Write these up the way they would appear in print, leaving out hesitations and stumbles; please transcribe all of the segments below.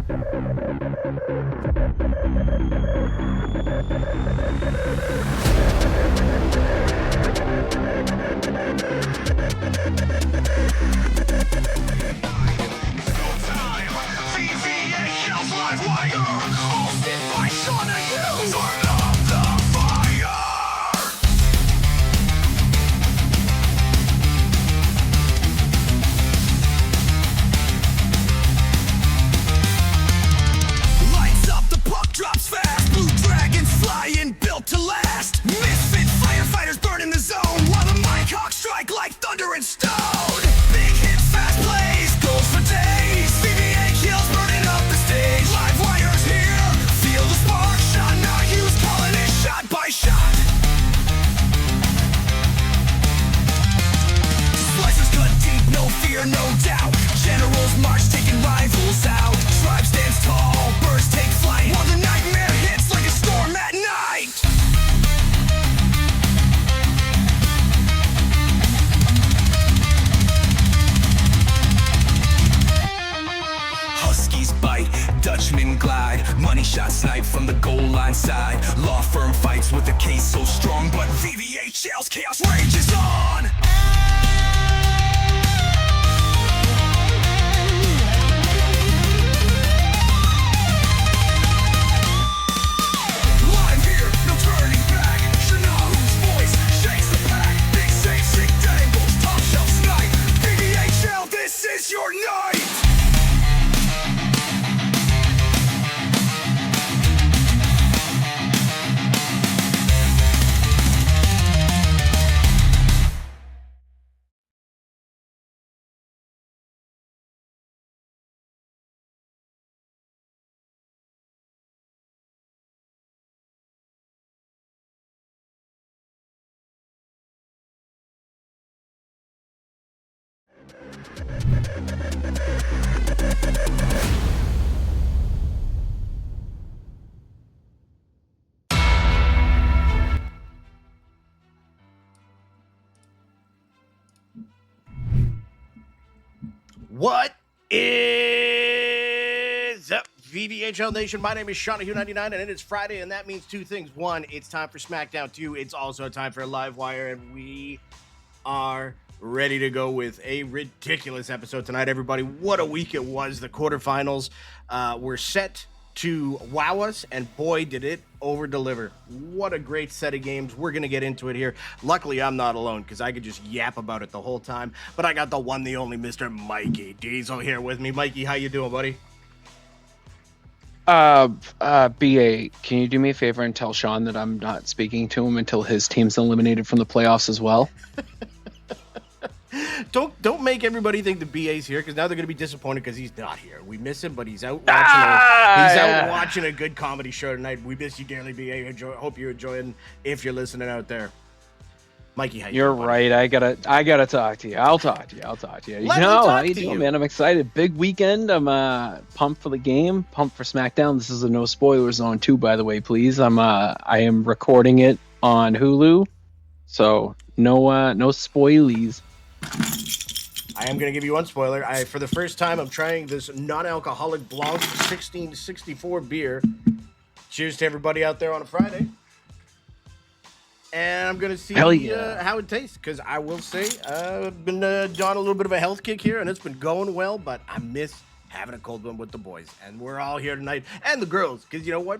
VVHL LiveWire, hosted by Sean and you. Turn up the fire. Lights up, the puck drops fast. Blue dragons flying, built to last. Misfit firefighters burning the zone, while the mic hawks strike like thunder and stone. Big hits, fast plays, goals for days. VVHL's burning up the stage. Live wires here, feel the spark. Sean Hughes calling it shot by shot. Slicers cut deep, no fear, no doubt. Generals march, taking rivals out. Tribe stands tall, birds take flight, while the nightmare hits like a storm at night. Huskies bite, Dutchmen glide. Money shot snipe from the goal line side. Law firm fights with a case so strong, but VVHL's chaos rages on. Live here, no turning back. Shanahu's voice shakes the pack. Big safe, sick dangles, top shelf snipe. VVHL, this is your night. What is up, VVHL Nation? My name is Shawnahue99, and it is Friday, and that means two things. One, it's time for SmackDown. Two, it's also time for Livewire, and we are ready to go with a ridiculous episode tonight, everybody. What a week it was. The quarterfinals were set to wow us, and boy, did it over-deliver. What a great set of games. We're going to get into it here. Luckily, I'm not alone, because I could just yap about it the whole time, but I got the one, the only Mr. Mikey Diesel here with me. Mikey, how you doing, buddy? BA, can you do me a favor and tell Sean that I'm not speaking to him until his team's eliminated from the playoffs as well? Don't make everybody think the BA's here, because now they're going to be disappointed because he's not here. We miss him, but he's out watching watching a good comedy show tonight. We miss you dearly, BA. Hope you're enjoying if you're listening out there. Mikey, how you You're doing, right. I gotta talk to you. I'll talk to you. Let me How talk you to doing, you. man? I'm excited. Big weekend. I'm pumped for the game. Pumped for SmackDown. This is a no spoiler zone too, by the way. Please. I am recording it on Hulu, so no spoilies. I am going to give you one spoiler. For the first time, I'm trying this non-alcoholic Blanc 1664 beer. Cheers to everybody out there on a Friday. And I'm going to see how it tastes, because I will say I've been on a little bit of a health kick here, and it's been going well, but I miss having a cold one with the boys. And we're all here tonight, and the girls, because you know what?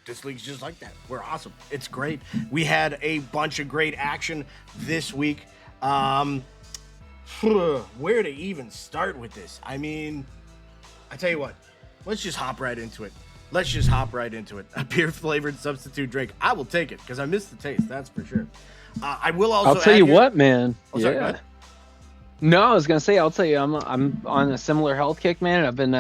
This league's just like that. We're awesome. It's great. We had a bunch of great action this week. Where to even start with this? I mean, I tell you what, let's just hop right into it. A beer-flavored substitute drink. I will take it, because I miss the taste, that's for sure. I will also I'll tell you what, man. Oh, sorry, go ahead. No, I was gonna say, I'll tell you, I'm on a similar health kick, man. I've been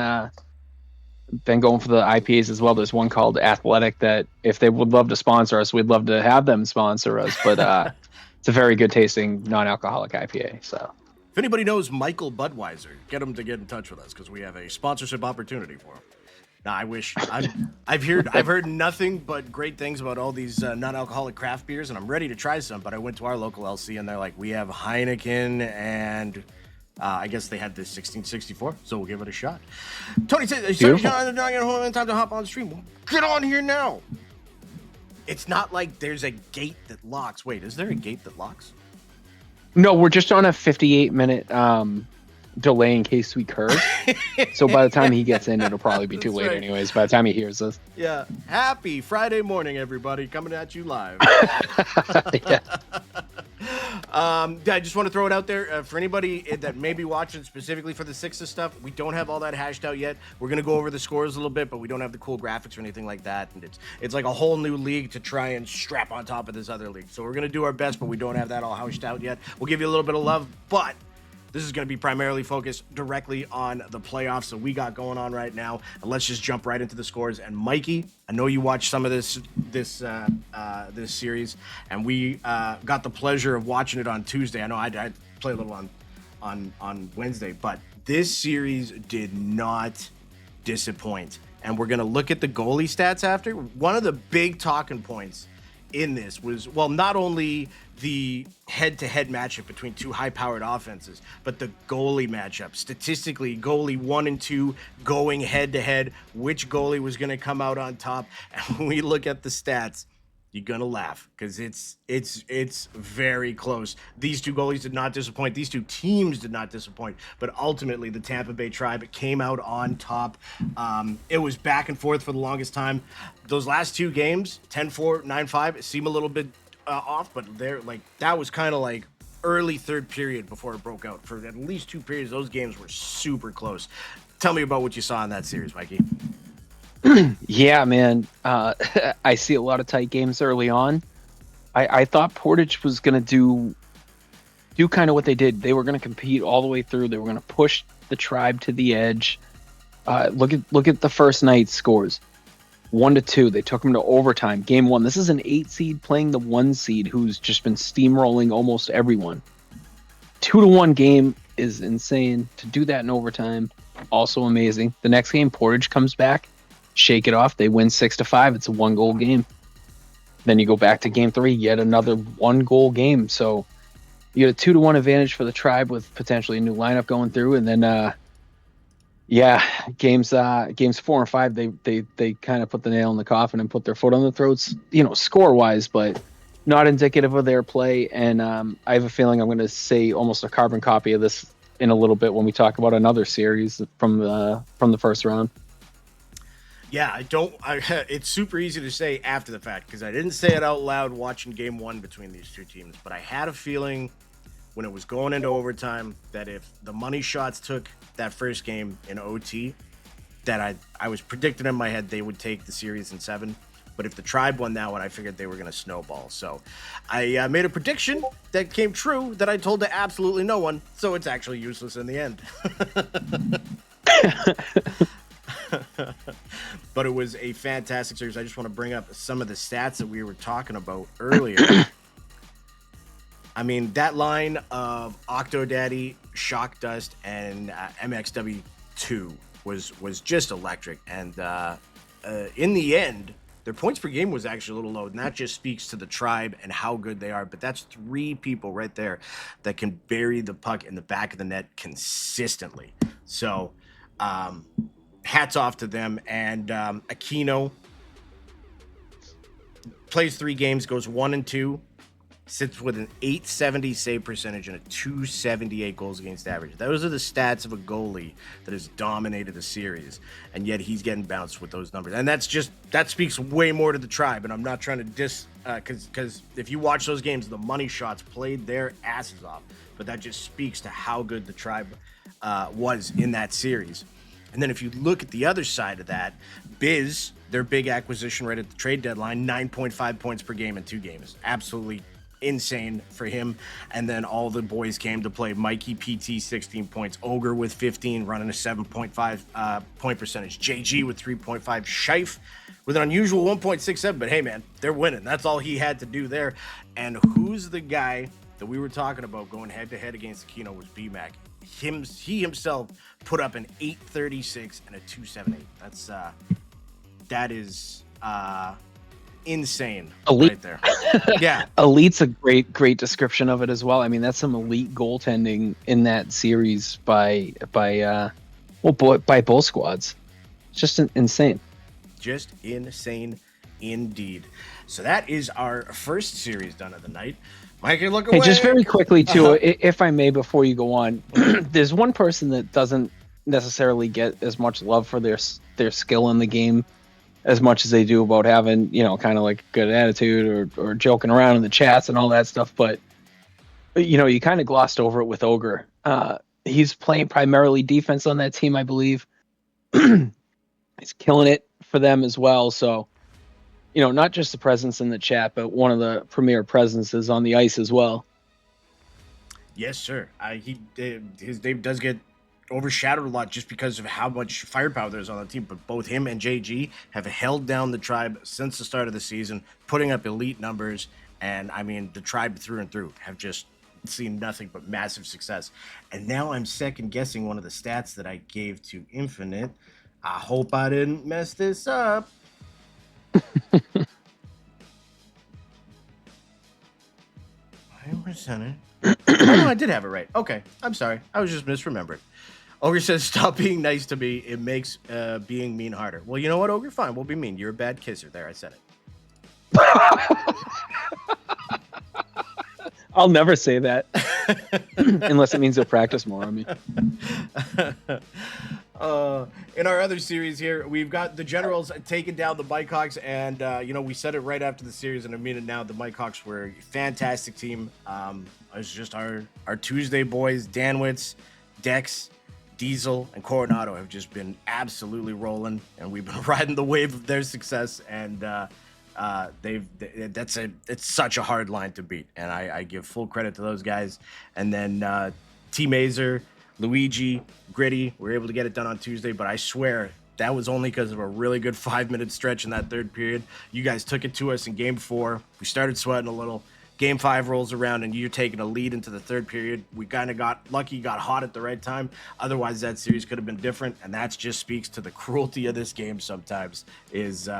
going for the IPAs as well. There's one called Athletic that, if they would love to sponsor us, we'd love to have them sponsor us. But it's a very good tasting non-alcoholic IPA. So if anybody knows Michael Budweiser, get him to get in touch with us, because we have a sponsorship opportunity for him. Now, I wish I've heard nothing but great things about all these non-alcoholic craft beers, and I'm ready to try some. But I went to our local LC, and they're like, we have Heineken and I guess they had this 1664, so we'll give it a shot. Tony says, Beautiful. time to hop on the stream. Well, get on here now. It's not like there's a gate that locks. Wait, is there a gate that locks? No, we're just on a 58-minute delay in case we curve. So by the time he gets in, it'll probably be too That's late right. anyways. By the time he hears this. Yeah. Happy Friday morning, everybody. Coming at you live. Yeah. I just want to throw it out there for anybody that may be watching specifically for the Sixes stuff. We don't have all that hashed out yet. We're gonna go over the scores a little bit, but we don't have the cool graphics or anything like that. And it's like a whole new league to try and strap on top of this other league. So we're gonna do our best, but we don't have that all hashed out yet. We'll give you a little bit of love, but this is going to be primarily focused directly on the playoffs that we got going on right now. And let's just jump right into the scores. And Mikey, I know you watched some of this series, and we got the pleasure of watching it on Tuesday. I know I play a little on Wednesday, but this series did not disappoint. And we're going to look at the goalie stats after. One of the big talking points in this was, well, not only the head-to-head matchup between two high-powered offenses, but the goalie matchup. Statistically, goalie 1 and 2 going head-to-head, which goalie was going to come out on top. And when we look at the stats, you're going to laugh because it's very close. These two goalies did not disappoint. These two teams did not disappoint. But ultimately, the Tampa Bay Tribe came out on top. It was back and forth for the longest time. Those last two games, 10-4, 9-5, seem a little bit off, but they're like, that was kind of like early third period before it broke out. For at least 2 periods, those games were super close. Tell me about what you saw in that series, Mikey. Yeah, man. I see a lot of tight games early on. I thought Portage was going to do kind of what they did. They were going to compete all the way through. They were going to push the Tribe to the edge. Look at the first night's scores. 1-2. They took them to overtime. Game 1. This is an 8 seed playing the 1 seed who's just been steamrolling almost everyone. 2-1 game is insane. To do that in overtime, also amazing. The next game, Portage comes back, shake it off. They win 6-5. It's a 1-goal game. Then you go back to game 3, yet another 1-goal game. So you get a 2-1 advantage for the Tribe with potentially a new lineup going through, and then games 4 and 5, they kind of put the nail in the coffin and put their foot on the throats, score wise, but not indicative of their play. And I have a feeling I'm going to say almost a carbon copy of this in a little bit when we talk about another series from the first round. Yeah, it's super easy to say after the fact because I didn't say it out loud watching game 1 between these two teams, but I had a feeling when it was going into overtime that if the money shots took that first game in OT, that I was predicting in my head they would take the series in 7. But if the Tribe won that one, I figured they were going to snowball. So I made a prediction that came true that I told to absolutely no one. So it's actually useless in the end. But it was a fantastic series. I just want to bring up some of the stats that we were talking about earlier. I mean, that line of Octodaddy, Shock Dust, and MXW2 was just electric. And in the end, their points per game was actually a little low. And that just speaks to the Tribe and how good they are. But that's 3 people right there that can bury the puck in the back of the net consistently. So hats off to them. And Aquino plays 3 games, goes 1 and 2. Sits with an 870 save percentage and a 278 goals against average. Those are the stats of a goalie that has dominated a series, and yet he's getting bounced with those numbers. And that speaks way more to the Tribe. And I'm not trying to diss, because if you watch those games, the money shots played their asses off. But that just speaks to how good the Tribe was in that series. And then if you look at the other side of that, Biz, their big acquisition right at the trade deadline, 9.5 points per game in 2 games. Absolutely insane for him. And then all the boys came to play. Mikey PT 16 points, Ogre with 15, running a 7.5 point percentage, JG with 3.5, Scheif with an unusual 1.67. But hey man, they're winning. That's all he had to do there. And who's the guy that we were talking about going head to head against Aquino was BMAC. He himself put up an 836 and a 278. insane Elite. right there. Yeah. Elite's a great description of it as well. I mean, that's some elite goaltending in that series by both squads. It's just insane. Just insane indeed. So that is our first series done of the night. Mike, you look away. Hey, just very quickly too, if I may, before you go on, there's one person that doesn't necessarily get as much love for their skill in the game as much as they do about having, kind of like a good attitude or joking around in the chats and all that stuff. But, you kind of glossed over it with Ogre. He's playing primarily defense on that team, I believe. He's killing it for them as well. So, not just the presence in the chat, but one of the premier presences on the ice as well. Yes, sir. His name does get overshadowed a lot just because of how much firepower there's on the team. But both him and JG have held down the Tribe since the start of the season, putting up elite numbers. And I mean, the Tribe through and through have just seen nothing but massive success. And now I'm second guessing one of the stats that I gave to Infinite. I hope I didn't mess this up. Oh, no, I did have it right. Okay, I'm sorry. I was just misremembered. Ogre says, stop being nice to me. It makes being mean harder. Well, you know what, Ogre? Fine, we'll be mean. You're a bad kisser. There, I said it. I'll never say that. Unless it means you'll practice more on me. In our other series here, we've got the Generals taking down the Mike Hawks, and we said it right after the series, and I mean it now. The Mike Hawks were a fantastic team. It's just our Tuesday boys, Danwitz, Dex, Diesel, and Coronado have just been absolutely rolling, and we've been riding the wave of their success. And it's such a hard line to beat, and I give full credit to those guys. And then T Mazer, Luigi, Gritty were able to get it done on Tuesday, but I swear that was only because of a really good 5-minute stretch in that third period. You guys took it to us in game 4. We started sweating a little. Game 5 rolls around, and you're taking a lead into the third period. We kind of got lucky, got hot at the right time. Otherwise, that series could have been different, and that just speaks to the cruelty of this game sometimes, is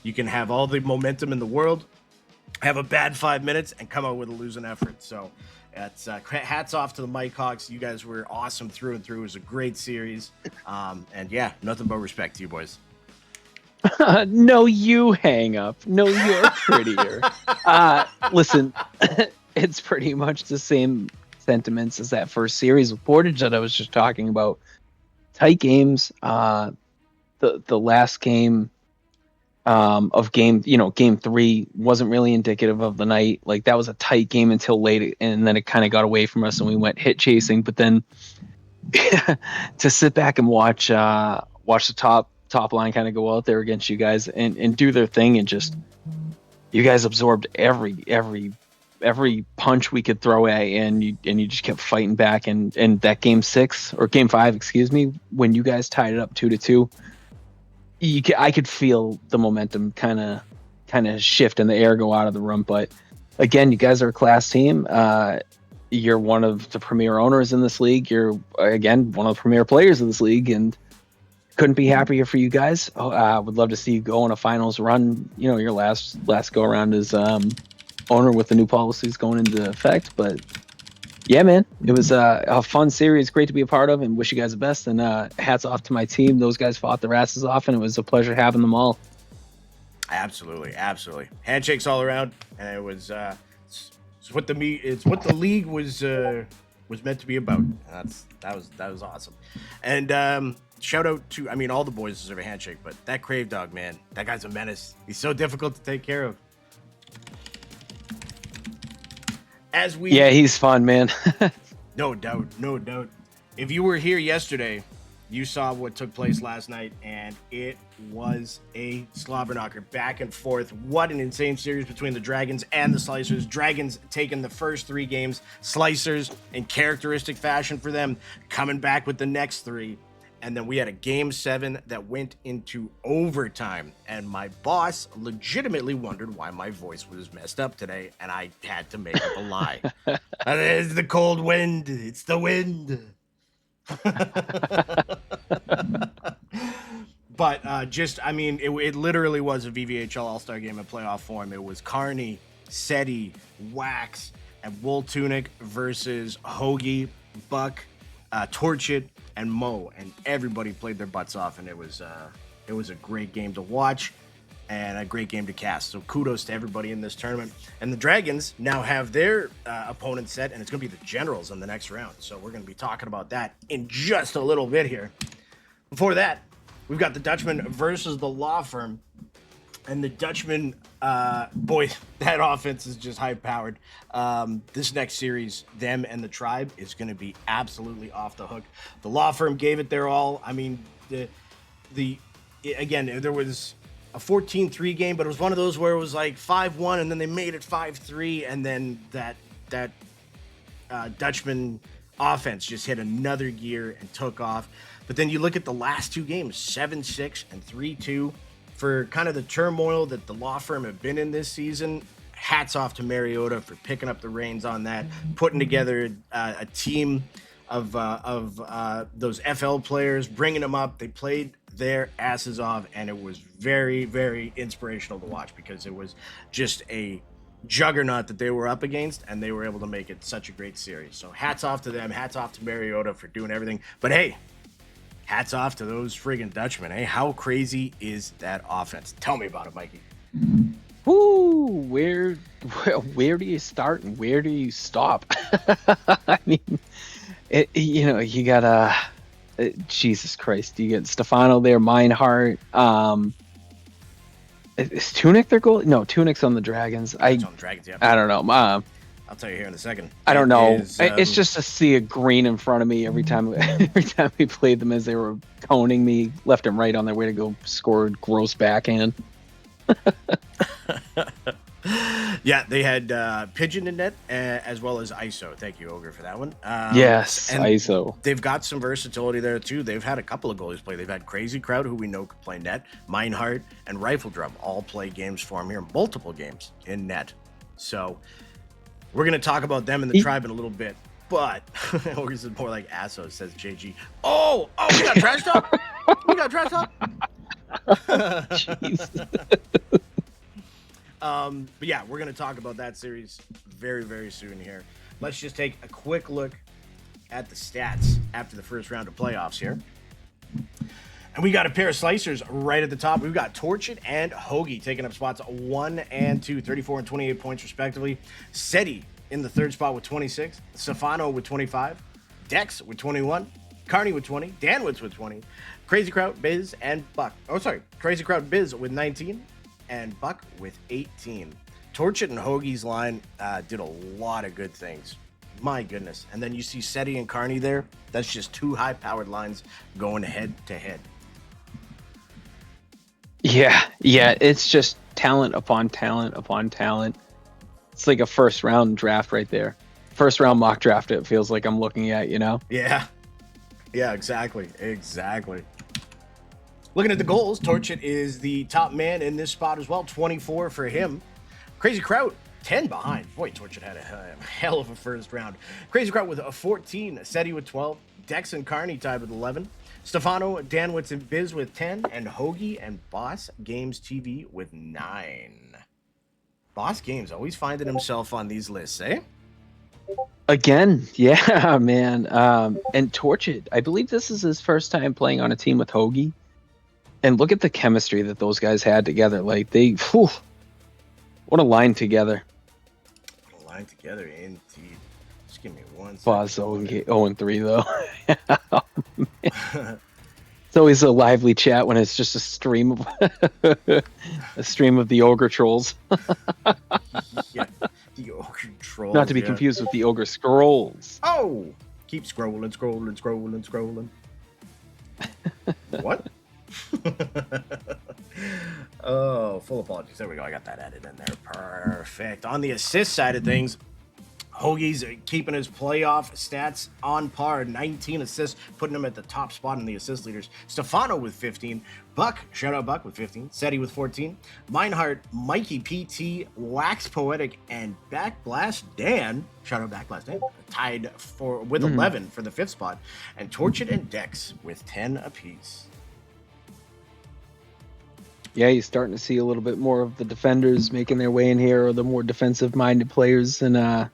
you can have all the momentum in the world, have a bad 5 minutes, and come out with a losing effort. So it's hats off to the Mike Hawks. You guys were awesome through and through. It was a great series. And yeah, nothing but respect to you boys. No, you hang up. No, you're prettier. Listen, it's pretty much the same sentiments as that first series of Portage that I was just talking about. Tight games. The last game of game 3 wasn't really indicative of the night. Like, that was a tight game until late, and then it kind of got away from us and we went hit chasing. But then to sit back and watch the top line kind of go out there against you guys and do their thing, and just, you guys absorbed every punch we could throw at you, and you just kept fighting back. And that game 6 or game 5, excuse me, when you guys tied it up 2-2, I could feel the momentum kind of shift and the air go out of the room. But again, you guys are a class team. You're one of the premier owners in this league. You're, again, one of the premier players in this league, and couldn't be happier for you guys. Would love to see you go on a finals run. Your last go around as owner with the new policies going into effect. But yeah, man, it was a fun series. Great to be a part of, and wish you guys the best. And hats off to my team. Those guys fought their asses off, and it was a pleasure having them all. Absolutely. Handshakes all around, and it was it's what the league was meant to be about. That was awesome. And shout out to, all the boys deserve a handshake, but that Crave Dog, man, that guy's a menace. He's so difficult to take care of. Yeah, he's fun, man. No doubt. If you were here yesterday, you saw what took place last night, and it was a slobber knocker, back and forth. What an insane series between the Dragons and the Slicers. Dragons taking the first 3 games, Slicers in characteristic fashion for them, coming back with the next 3. And then we had a game 7 that went into overtime, and my boss legitimately wondered why my voice was messed up today, and I had to make up a lie. It's the cold wind. It's the wind. But I mean, it literally was a VVHL All-Star game in playoff form. It was Carney, Seti, Wax, and Wool Tunic versus Hoagie, Buck, Torchit, and Mo, and everybody played their butts off, and it was a great game to watch and a great game to cast. So kudos to everybody in this tournament. And the Dragons now have their opponent set, and it's going to be the Generals in the next round. So we're going to be talking about that in just a little bit here. Before that, we've got the Dutchman versus the Law Firm. And the Dutchman, boy, that offense is just high-powered. This next series, them and the Tribe, is going to be absolutely off the hook. The Law Firm gave it their all. I mean, again, there was a 14-3 game, but it was one of those where it was like 5-1, and then they made it 5-3, and then that Dutchman offense just hit another gear and took off. But then you look at the last two games, 7-6 and 3-2. For kind of the turmoil that the Law Firm have been in this season, hats off to Mariota for picking up the reins on that, putting together a team of those FL players, bringing them up. They played their asses off, and it was very, very inspirational to watch because it was just a juggernaut that they were up against, and they were able to make it such a great series. So hats off to them, hats off to Mariota for doing everything. But hey, hats off to those friggin' Dutchmen, eh? How crazy is that offense? Tell me about it, Mikey. Woo! Where do you start and where do you stop? I mean, you got Jesus Christ, you get Stefano there, Meinhardt. Is Tunic their goal? No, Tunic's on the Dragons. It's on the Dragons, yeah. I don't know. I'll tell you here in a second. I don't know. It's just to see a green in front of me every time we played them as they were coning me left and right on their way to go score a gross backhand. Yeah, they had Pigeon in net as well as ISO. Thank you, Ogre, for that one. Yes, and ISO. They've got some versatility there, too. They've had a couple of goalies play. They've had Crazy Crowd, who we know can play net, Meinhardt, and Rifle Drum all play games for him here, multiple games in net. So we're going to talk about them and the Tribe in a little bit, but Ogre's is more like Asso, says JG. Oh, we got trash talk? We got trash talk? Jeez. But yeah, we're going to talk about that series very, very soon here. Let's just take a quick look at the stats after the first round of playoffs here. And we got a pair of slicers right at the top. We've got Torchit and Hoagie taking up spots 1 and 2, 34 and 28 points respectively. Seti in the third spot with 26. Stefano with 25. Dex with 21. Carney with 20. Danwitz with 20. Crazy Crowd, Biz, and Buck. Oh, sorry. Crazy Crowd, Biz with 19. And Buck with 18. Torchit and Hoagie's line did a lot of good things. My goodness. And then you see Seti and Carney there. That's just two high-powered lines going head-to-head. Yeah, it's just talent upon talent upon talent. It's like a first round draft right there. First round mock draft, it feels like I'm looking at, Yeah, exactly. Looking at the goals, Torchit is the top man in this spot as well, 24 for him. Crazy Crowd, 10 behind. Boy, Torchit had a hell of a first round. Crazy Crowd with a 14, Seti with 12, Dex and Carney tied with 11, Stefano, Danwitz, and Biz with 10, and Hoagie and Boss Games TV with 9. Boss Games always finding himself on these lists, eh? Again, yeah, man. And Torchit, I believe this is his first time playing on a team with Hoagie. And look at the chemistry that those guys had together. Like, what a line together. What a line together, indeed. Just give me 1 second. Boss 0-3, though. Oh, it's always a lively chat when it's just a stream of the ogre trolls. Yeah, the ogre trolls. Not to be confused with the ogre scrolls. Oh, keep scrolling. What? Oh, full apologies. There we go. I got that added in there. Perfect. On the assist side of things, Hoagie's keeping his playoff stats on par. 19 assists, putting him at the top spot in the assist leaders. Stefano with 15. Buck, shout out Buck with 15. Seti with 14. Meinhardt, Mikey PT, Wax Poetic, and Backblast Dan, shout out Backblast Dan, tied with 11 for the 5th spot. And Torchit and Dex with 10 apiece. yeah, you're starting to see a little bit more of the defenders making their way in here, or the more defensive-minded players, and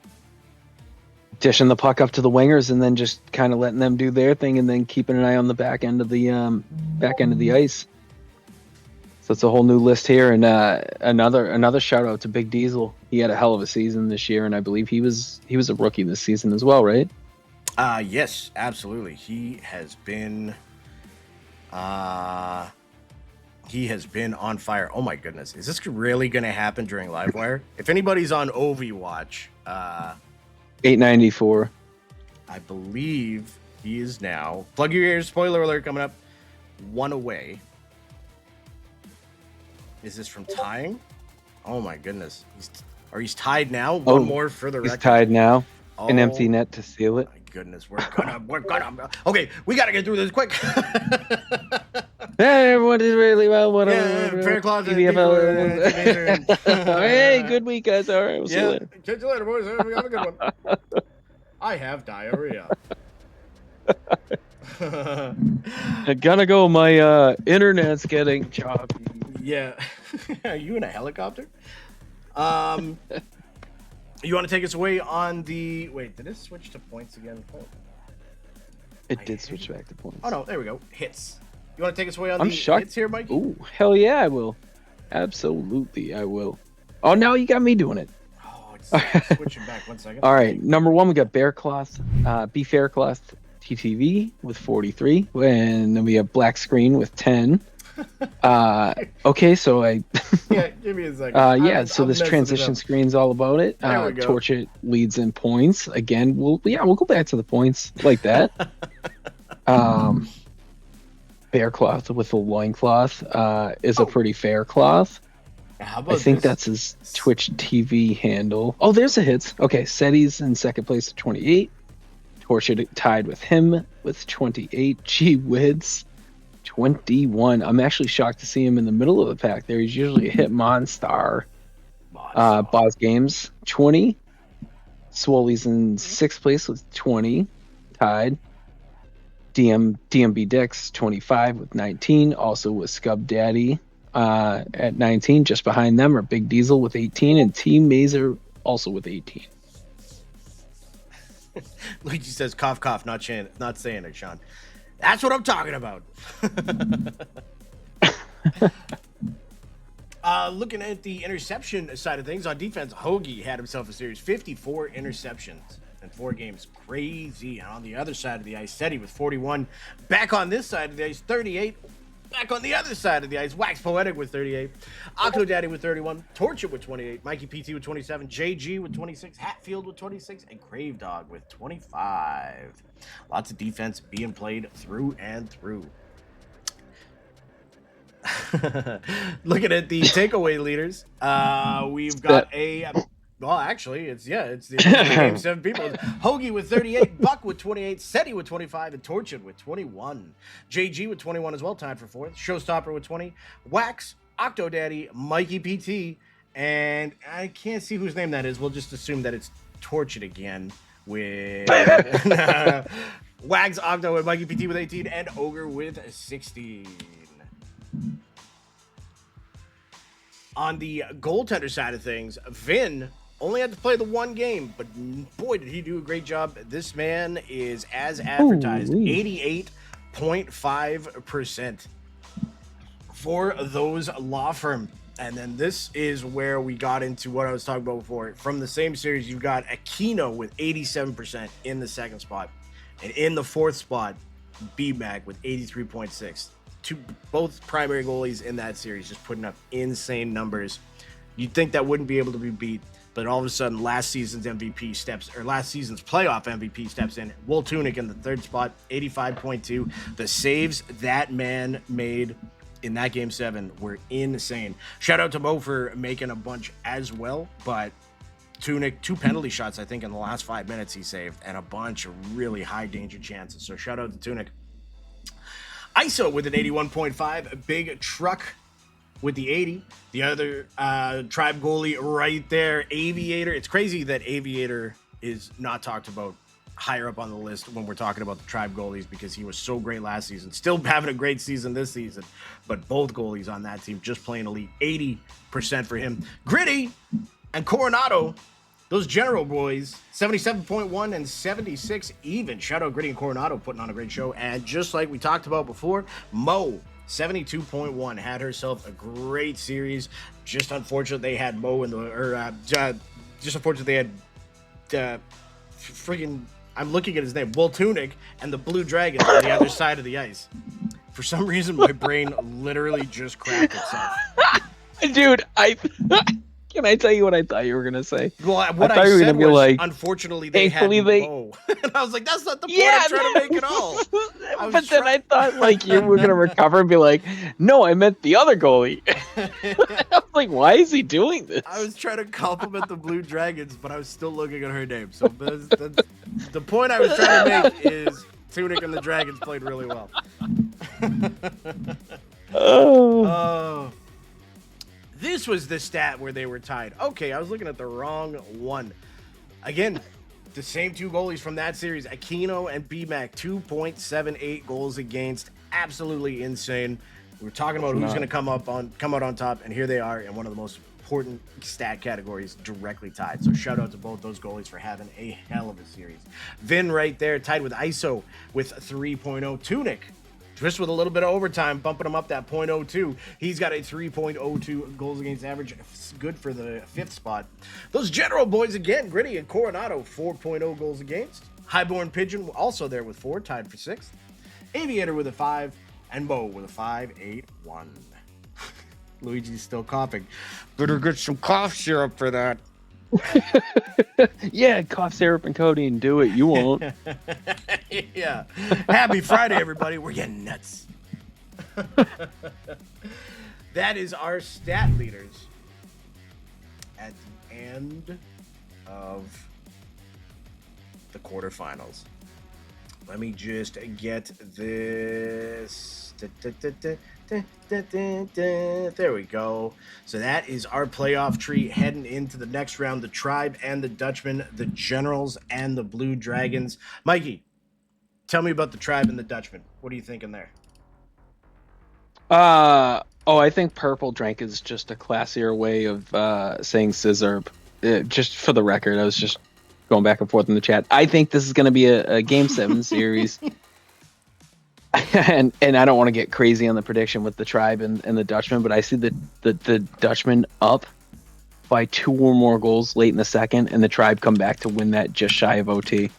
dishing the puck up to the wingers, and then just kind of letting them do their thing, and then keeping an eye on the back end of the ice. So it's a whole new list here, and another shout out to Big Diesel. He had a hell of a season this year, and I believe he was a rookie this season as well, right? Yes, absolutely. He has been on fire. Oh my goodness. Is this really going to happen during Livewire? If anybody's on Overwatch, 894. I believe he is now. Plug your ears. Spoiler alert coming up. 1 away. Is this from tying? Oh my goodness. He's tied now. One more for the record. He's tied now. An empty net to seal it. My goodness, we're gonna. Okay, we gotta get through this quick. Hey, everyone did really well. Fair closet. Hey, good week, guys. All right, we'll see you later. Catch you later, boys. Have a good one. I have diarrhea. I gotta go. My internet's getting choppy. Yeah. Are you in a helicopter? You want to take us away on the... Wait, did it switch to points again? It did switch back to points. Oh, no. There we go. Hits. You want to take us away on I'm the shocked. hits here, Mike? Ooh, hell yeah, I will. Absolutely, I will. Oh, now you got me doing it. Oh, it's switching back. 1 second. All right, number 1, we got Bear Cloth, Be Fair Cloth TTV with 43, and then we have Black Screen with 10. Okay, so yeah, give me a second. So this transition screen's all about it. There we go. Torch It leads in points. Again, we'll go back to the points like that. Bear Cloth with the loincloth is a pretty fair cloth. How about I think that's his Twitch TV handle. Oh, there's a hits. Okay, Seti's in second place at 28. Torch It tied with him with 28. Gee whiz. 21. I'm actually shocked to see him in the middle of the pack there. He's usually a hit monster. Boss Games, 20. Swoley's in 6th place with 20. Tied. DMB Dix, 25 with 19. Also with Scub Daddy at 19. Just behind them are Big Diesel with 18. And Team Mazer also with 18. Luigi says, cough, cough, not saying it, Sean. That's what I'm talking about. Looking at the interception side of things, on defense, Hoagie had himself a series. 54 interceptions in 4 games. Crazy. And on the other side of the ice, Seti with 41. Back on this side of the ice, 38. Back on the other side of the ice, Wax Poetic with 38. Octodaddy with 31. Torture with 28. Mikey PT with 27. JG with 26. Hatfield with 26. And Crave Dog with 25. Lots of defense being played through and through. Looking at the takeaway leaders, we've got well, actually, it's the game 7 people. Hoagie with 38, Buck with 28, Seti with 25, and Tortured with 21. JG with 21 as well, tied for 4th. Showstopper with 20, Wax, Octodaddy, Mikey PT, and I can't see whose name that is. We'll just assume that it's Tortured again with Wags, Octo, and Mikey PT with 18, and Ogre with 16. On the goaltender side of things, Vin only had to play the 1 game, but boy, did he do a great job. This man is as advertised, 88.5% for those law firm. And then this is where we got into what I was talking about before. From the same series, you've got Aquino with 87% in the 2nd spot. And in the 4th spot, B-Mac with 83.6. Both primary goalies in that series just putting up insane numbers. You'd think that wouldn't be able to be beat, but all of a sudden last season's playoff MVP steps in. Will Tunick in the 3rd spot, 85.2. The saves that man made in that game 7 were insane. Shout out to Mo for making a bunch as well, but Tunick, 2 penalty shots I think in the last 5 minutes he saved, and a bunch of really high danger chances. So shout out to Tunick. ISO with an 81.5, Big Truck with the 80. The other Tribe goalie right there, Aviator. It's crazy that Aviator is not talked about higher up on the list when we're talking about the Tribe goalies because he was so great last season. Still having a great season this season, but both goalies on that team just playing elite. 80% for him. Gritty and Coronado, those General boys, 77.1 and 76 even. Shout out Gritty and Coronado putting on a great show. And just like we talked about before, Mo, 72.1, had herself a great series. Just unfortunate they had Mo in the, just unfortunate they had friggin', I'm looking at his name, Will Tunic and the Blue Dragons on the other side of the ice. For some reason, my brain literally just cracked itself. Dude, can I tell you what I thought you were gonna say? Well, what I thought you were said gonna be was, like, unfortunately, they had thankfully Mo. And I was like, that's not the point I'm trying to make at all. But then I thought like you were gonna recover and be like, no, I meant the other goalie. I was like, why is he doing this? I was trying to compliment the Blue Dragons, but I was still looking at her name. So the point I was trying to make is Tunic and the Dragons played really well. Oh. This was the stat where they were tied. Okay, I was looking at the wrong one. Again, the same two goalies from that series, Aquino and BMAC, 2.78 goals against. Absolutely insane. We were talking about who's going to come out on top, and here they are in one of the most important stat categories, directly tied. So shout out to both those goalies for having a hell of a series. Vin right there, tied with ISO with 3.0. Tunic, just with a little bit of overtime, bumping him up that .02. He's got a 3.02 goals against average. Good for the 5th spot. Those General boys again, Gritty and Coronado, 4.0 goals against. Highborn Pigeon also there with 4, tied for 6th. Aviator with a 5, and Mo with a 5.81. Luigi's still coughing. Better get some cough syrup for that. Yeah, cough syrup and codeine, do it. You won't. Yeah. Happy Friday, everybody. We're getting nuts. That is our stat leaders at the end of the quarterfinals. Let me just get this. There we go. So that is our playoff tree heading into the next round. The Tribe and the Dutchman, the Generals and the Blue Dragons. Mikey, tell me about the Tribe and the Dutchman. What are you thinking there? I think Purple Drank is just a classier way of saying scissorp. Just for the record, I was just going back and forth in the chat. I think this is going to be a Game 7 series. and I don't want to get crazy on the prediction with the Tribe and the Dutchman, but I see the Dutchman up by 2 or more goals late in the second, and the Tribe come back to win that just shy of OT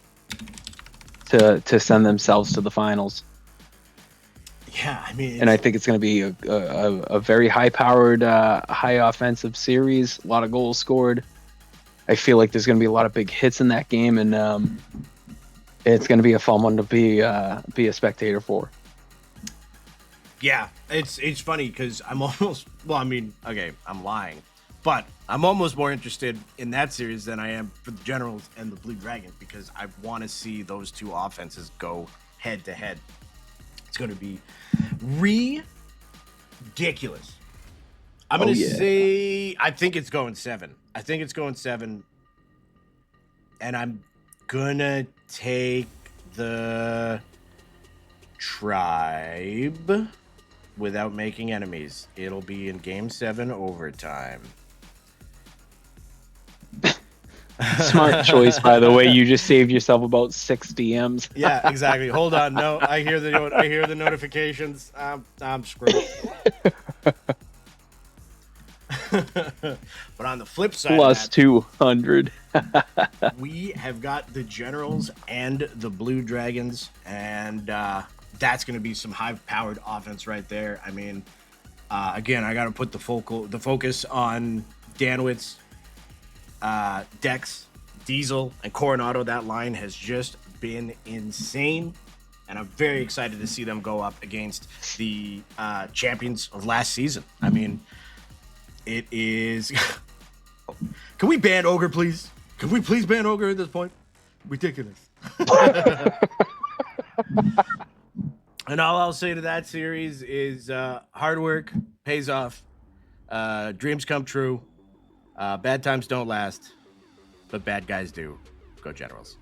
to send themselves to the finals. Yeah, I mean, and I think it's going to be a very high-powered, high offensive series. A lot of goals scored. I feel like there's going to be a lot of big hits in that game, and it's going to be a fun one to be a spectator for. Yeah, it's funny because I'm almost, well, I mean, okay, I'm lying, but I'm almost more interested in that series than I am for the Generals and the Blue Dragons because I want to see those two offenses go head to head. It's going to be ridiculous. I'm going to say, I think it's going 7. I think it's going 7. And I'm going to take the Tribe without making enemies. It'll be in Game 7 overtime. Smart choice, by the way. You just saved yourself about 6 DMs. Yeah, exactly. Hold on. No, I hear the notifications. I'm screwed. But on the flip side, plus of that, 200. we have got the Generals and the Blue Dragons, and that's going to be some high-powered offense right there. I mean, again, I got to put the focus on Danwitz, Dex, Diesel, and Coronado. That line has just been insane, and I'm very excited to see them go up against the champions of last season. I mean, it is... Can we ban Ogre, please? Can we please ban Ogre at this point? Ridiculous. And all I'll say to that series is hard work pays off. Dreams come true. Bad times don't last, but bad guys do. Go Generals.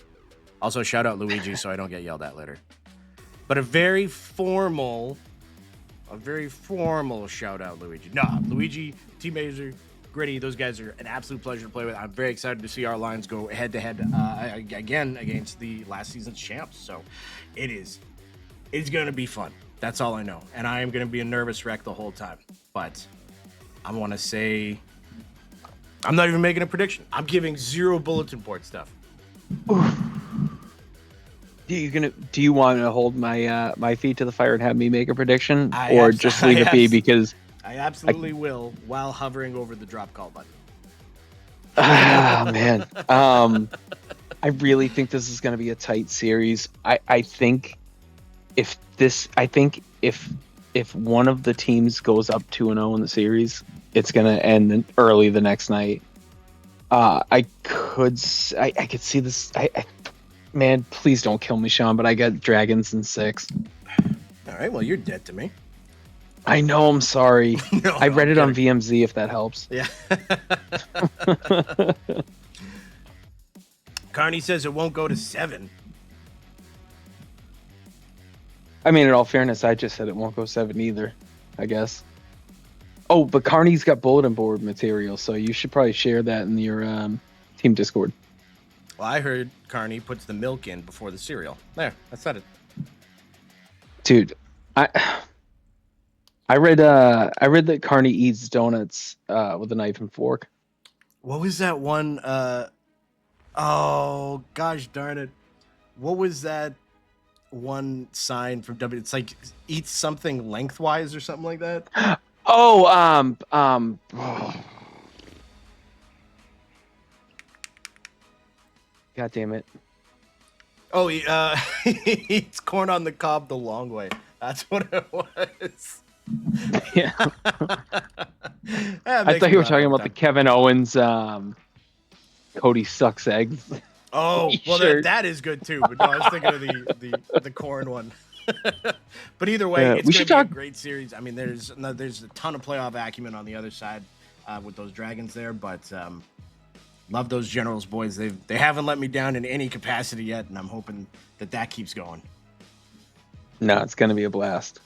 Also, shout out Luigi so I don't get yelled at later. But a very formal shout out, Luigi. Nah, Luigi, T-Mazer, Gritty, those guys are an absolute pleasure to play with. I'm very excited to see our lines go head to head again against the last season's champs. So it's going to be fun. That's all I know. And I am going to be a nervous wreck the whole time. But I want to say, I'm not even making a prediction. I'm giving 0 bulletin board stuff. Do you want to hold my my feet to the fire and have me make a prediction, or just leave it be because I absolutely will while hovering over the drop call button. Ah, man. I really think this is going to be a tight series. I think if one of the teams goes up 2-0 in the series, it's going to end early the next night. I could see this. Man, please don't kill me, Sean, but I got Dragons in 6. All right, well, you're dead to me. I know, I'm sorry. I read it on kidding. VMZ, if that helps. Yeah. Carney says it won't go to 7. I mean, in all fairness, I just said it won't go 7 either, I guess. Oh, but Carney's got bulletin board material, so you should probably share that in your team Discord. Well, I heard Carney puts the milk in before the cereal. There, I said it. Dude, I read that Carney eats donuts with a knife and fork. What was that one? Oh gosh darn it! What was that one sign from W? It's like eat something lengthwise or something like that. Oh, God damn it. Oh, he eats corn on the cob the long way. That's what it was. Yeah. I thought you were talking about the Kevin Owens, Cody sucks eggs. Oh, well, Sure. that is good too. But no, I was thinking of the corn one. But either way, it's we going should to be a talk- great series. I mean, there's a ton of playoff acumen on the other side with those Dragons there, but love those Generals boys. They haven't let me down in any capacity yet, and I'm hoping that keeps going. No, it's going to be a blast.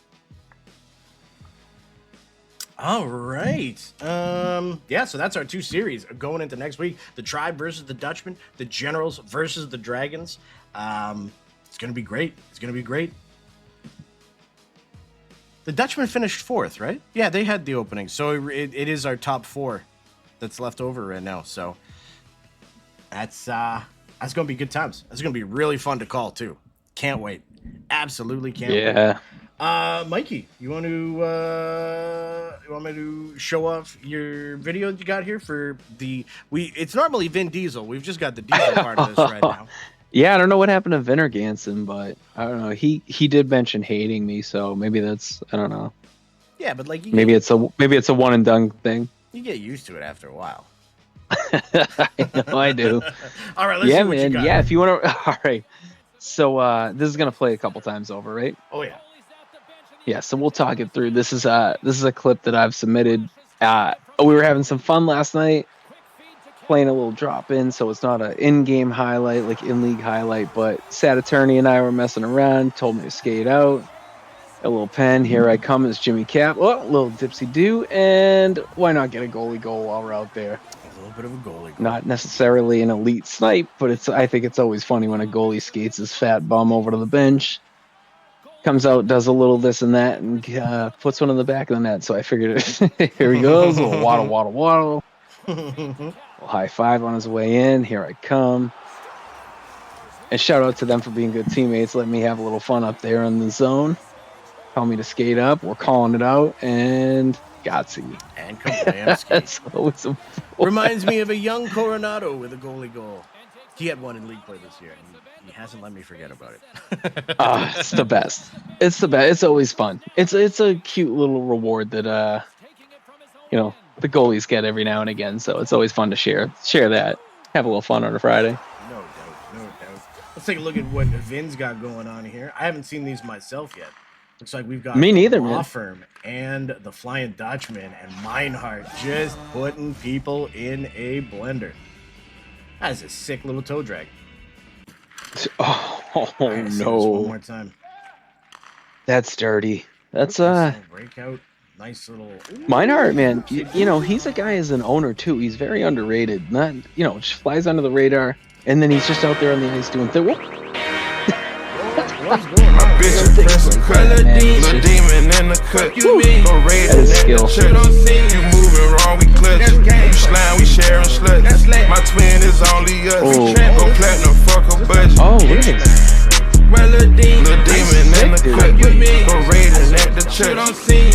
All right. Yeah, so that's our 2 series going into next week. The Tribe versus the Dutchman, the Generals versus the Dragons. It's going to be great. It's going to be great. The Dutchman finished 4th, right? Yeah, they had the opening. So it is our top 4 that's left over right now. So that's going to be good times. That's going to be really fun to call too. Can't wait. Absolutely can't wait. Yeah. Mikey, you want me to show off your video you got here for it's normally Vin Diesel. We've just got the Diesel part of this right now. Yeah, I don't know what happened to Vinner Ganson, but I don't know. He did mention hating me, so maybe that's, I don't know. Yeah, but like Maybe it's a one and done thing. You get used to it after a while. I know I do. All right, let's see what man. you got. Yeah, if you want to. All right. So this is gonna play a couple times over, right? Oh yeah. Yeah. So we'll talk it through. This is a clip that I've submitted. We were having some fun last night, playing a little drop in, so it's not an in-game highlight, like in-league highlight. But Sad Attorney and I were messing around. Told me to skate out. A little pen. Here I come as Jimmy Cap. Oh, a little dipsy do, and why not get a goalie goal while we're out there? A little bit of a goalie goal. Not necessarily an elite snipe, but I think it's always funny when a goalie skates his fat bum over to the bench, comes out, does a little this and that, and puts one in the back of the net. So I figured, here he goes, a little waddle. A high five on his way in. Here I come. And shout out to them for being good teammates. Let me have a little fun up there in the zone. Tell me to skate up. We're calling it out, and Gotsy. And Kablamski. So Reminds me of a young Coronado with a goalie goal. He had one in league play this year, and he hasn't let me forget about it. It's the best. It's the best. It's always fun. It's a cute little reward that the goalies get every now and again. So it's always fun to share that. Have a little fun on a Friday. No doubt. Let's take a look at what Vin's got going on here. I haven't seen these myself yet. Looks like we've got Me neither, Law man. Firm and the Flying Dutchman and Meinhardt just putting people in a blender. That is a sick little toe drag. Oh, I gotta see this one more no. time. That's dirty. That's Nice little breakout. Nice little. Meinhardt, man. Oopsie You know, doopsie. he's a guy as an owner too. He's very underrated. Not, you know, just flies under the radar, and then he's just out there on the ice doing things. What's going My on? bitch Little is things pressing like cut. that, man. It's Little just- demon in the cut. Whew. Go raid That is at skill. the church. You moving wrong, we clutch. You slime, we sharing sluts. My twin is only us. Oh. Go platinum, fuck a budget. Oh, look at this. Little demon in the Sick, cut. dude. Go raiding at the church.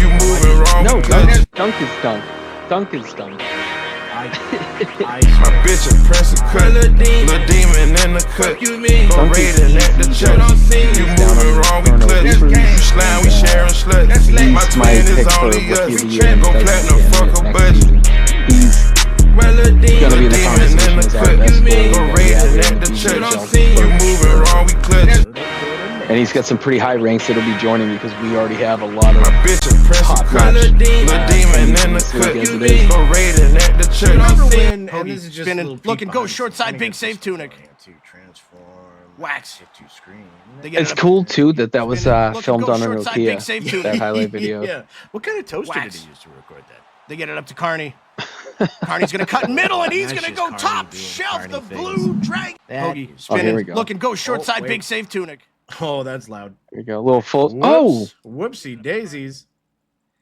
You moving wrong, No, we clutch. dunk is dunk. Dunk is dunk. My bitch is pressing cut. Little demon in the cut. Go Dunk is raiding at the easy church. dunk. You Down moving on wrong, we Bruno clutch. Beavers. You slime, we sharing sluts. He's My my twin pick is for only rookie of us. the year. and Go doesn't platinum, get fuck it a next budget. season. He's Gonna be in the conversation as our best goalie that we have here in the VVHL. You moving wrong, we clutch. And he's got some pretty high ranks that'll be joining because we already have a lot of My bitch is pressing top cut. notch Little demon in the this league cut. as it is. Go raiding at the church. Remember when, and this is just a spinning, little peek looking, go behind short the side, scenes. big save, Tunic. To transform. Wax. Hit to screen. They get It's it up- cool too that was spinning, looking, filmed go on a short side, big Nokia. save, Tunic. That highlight video. Yeah. What kind of toaster Wax. did he use to record that? They get it up to Carney. Carney's gonna cut middle, and he's That's gonna just go Carney top doing shelf. Carney The things. blue dragon. Hoagie, spinning, here we go. looking, go short Oh, side, wait. big save, Tunic. Oh, that's loud. There you go. A little full. Whoops. Whoopsie daisies.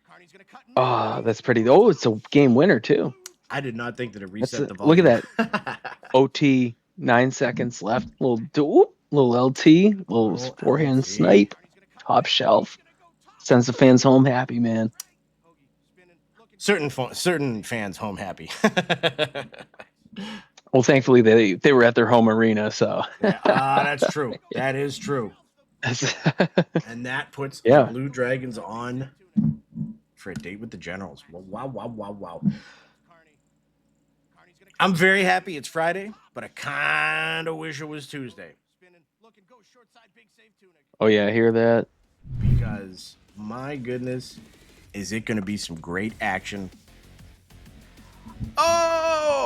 Carney's gonna cut Oh, that's pretty. Oh, it's a game winner too. I did not think that it That's reset the look volume. at that. OT, 9 seconds left. Little LT, little forehand LT. snipe, top shelf. Sends the fans home happy, man. certain fans home happy. Well, thankfully they were at their home arena, so That's true. That is true. that's- And that puts Yeah. the Blue Dragons on for a date with the Generals. Wow. I'm very happy it's Friday, but I kind of wish it was Tuesday. oh yeah, I hear that. Because, my goodness, is it going to be some great action.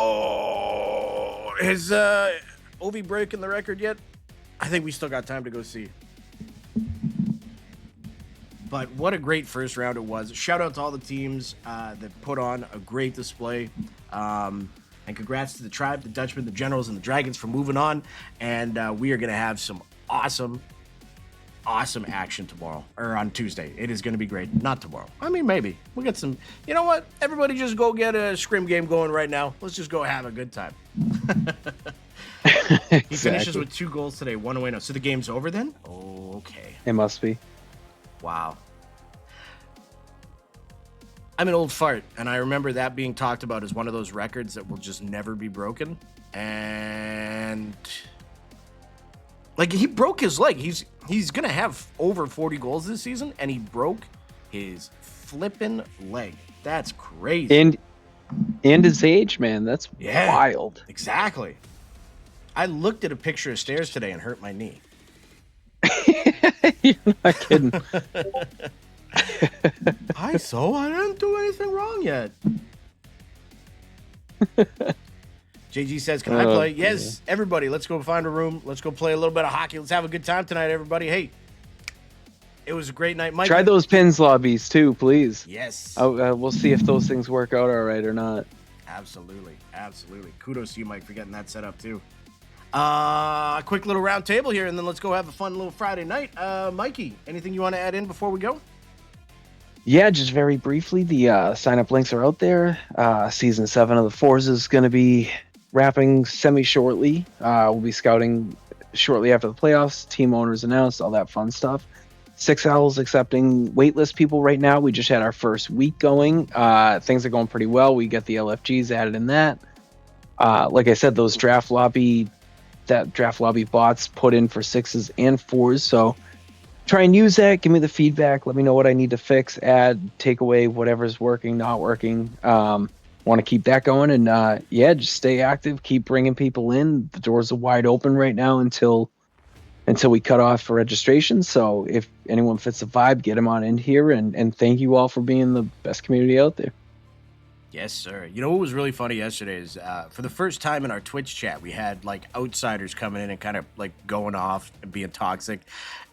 Oh! Has Ovi breaking the record yet? I think we still got time to go see. But what a great first round it was. Shout out to all the teams that put on a great display. And congrats to the Tribe, the Dutchmen, the Generals, and the Dragons for moving on. And we are going to have some awesome action tomorrow, or on Tuesday. It is going to be great. Not tomorrow. I mean, maybe. We'll get some. You know what? Everybody just go get a scrim game going right now. Let's just go have a good time. He finishes with 2 goals today, 1 away now. So the game's over then? Oh, okay. It must be. Wow. I'm an old fart, and I remember that being talked about as one of those records that will just never be broken. And like, he broke his leg. He's gonna have over 40 goals this season, and he broke his flippin' leg. That's crazy. And his age, man, that's Yeah. wild. Exactly. I looked at a picture of stairs today and hurt my knee. You're not kidding. I didn't do anything wrong yet. JG says, can I Oh, play? Yes, everybody, let's go find a room. Let's go play a little bit of hockey. Let's have a good time tonight, everybody. Hey, it was a great night. Mike, Try those pins lobbies too, please. Yes. We'll see if those things work out all right or not. Absolutely. Kudos to you, Mike, for getting that set up, too. A quick little round table here, and then let's go have a fun little Friday night. Mikey, anything you want to add in before we go? Yeah, just very briefly, the sign-up links are out there. Season 7 of the Forza is going to be wrapping semi-shortly. We'll be scouting shortly after the playoffs. Team owners announced, all that fun stuff. 6 Owls accepting waitlist people right now. We just had our first week going. Things are going pretty well. We got the LFGs added in that. Like I said, those draft lobby bots put in for 6s and 4s. So try and use that. Give me the feedback. Let me know what I need to fix, add, take away, whatever's working, not working. Want to keep that going. And just stay active. Keep bringing people in. The doors are wide open right now until we cut off for registration. So if anyone fits the vibe, get them on in here. And thank you all for being the best community out there. Yes, sir. You know what was really funny yesterday is for the first time in our Twitch chat, we had like outsiders coming in and kind of like going off and being toxic.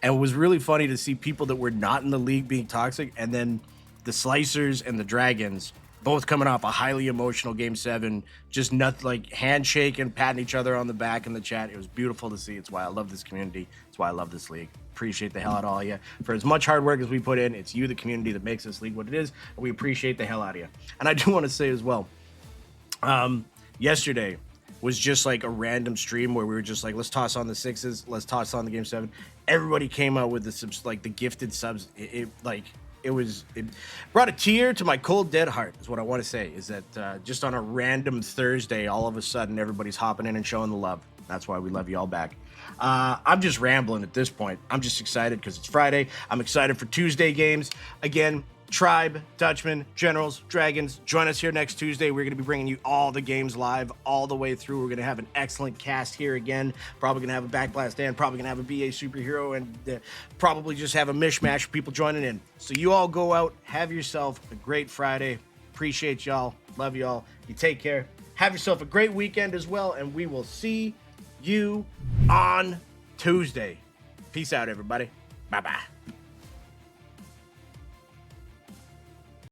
And it was really funny to see people that were not in the league being toxic. And then the Slicers and the Dragons both coming off a highly emotional game 7, just not like handshaking, patting each other on the back in the chat. It was beautiful to see. It's why I love this community. It's why I love this league. Appreciate the hell out of all of you. For as much hard work as we put in, it's you, the community, that makes this league what it is. And we appreciate the hell out of you. And I do want to say as well, yesterday was just like a random stream where we were just like, let's toss on the 6s, let's toss on the game 7. Everybody came out with the subs, like the gifted subs. It brought a tear to my cold dead heart, is what I want to say. Is that just on a random Thursday, all of a sudden everybody's hopping in and showing the love. That's why we love you all back. I'm just rambling at this point. I'm just excited because it's Friday. I'm excited for Tuesday games. Again, Tribe, Dutchman, Generals, Dragons, join us here next Tuesday. We're going to be bringing you all the games live all the way through. We're going to have an excellent cast here again. Probably going to have a Backblast Dan, probably going to have a BA Superhero, and probably just have a mishmash of people joining in. So you all go out, have yourself a great Friday. Appreciate y'all. Love y'all. You take care. Have yourself a great weekend as well, and we will see you on Tuesday. Peace out, everybody. Bye-bye.